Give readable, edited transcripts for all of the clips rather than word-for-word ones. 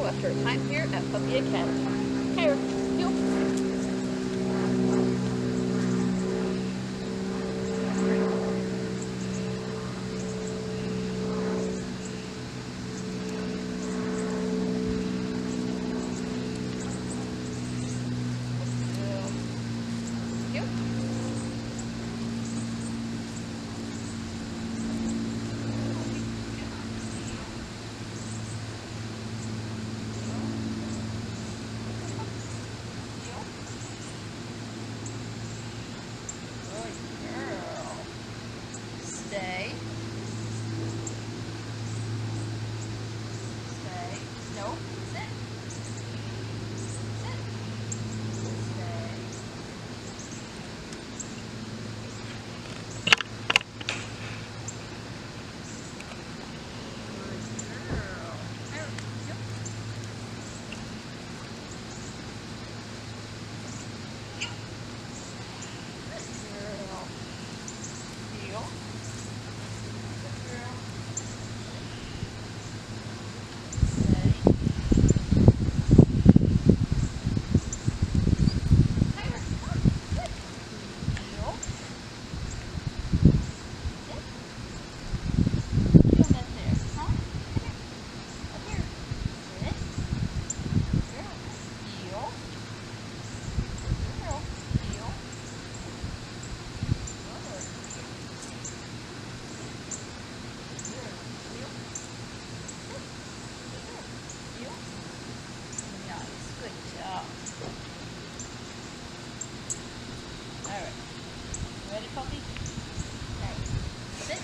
after her time here at Puppy Academy. Kyra, heel. Heel. Good girl. Stay. Stay. No. Sit. Sit. Stay. Good girl. There. Yep. Good girl. Heel. Good girl. Stay. Kyra, come. Good. Heel. Sit. Doing that there. Huh? Come here. Up here. Sit. Good girl. Heel. Good girl. Heel. Good. Good. Heel. Sit. Good girl. Heel. Nice. Good job. All right. Ready, puppy? All right. Sit.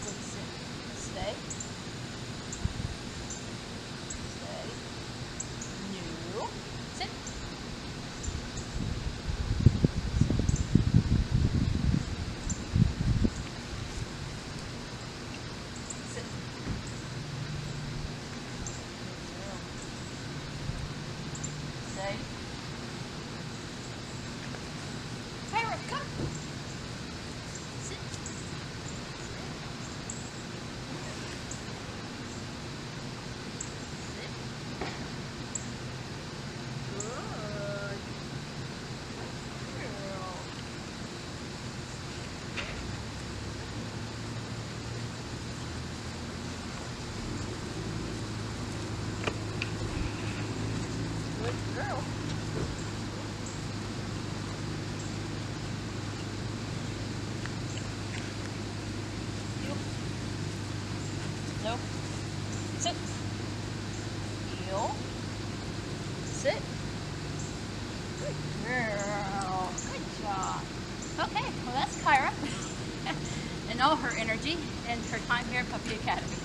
Good sit. Stay. Stay. New. Sit. Sit. Good. Stay. Kyra, come. Sit. Sit. Good. Girl. Good girl. Heel. No. Sit. Heel. Sit. Good girl. Good job. Okay, well that's Kyra and all her energy and her time here at Puppy Academy.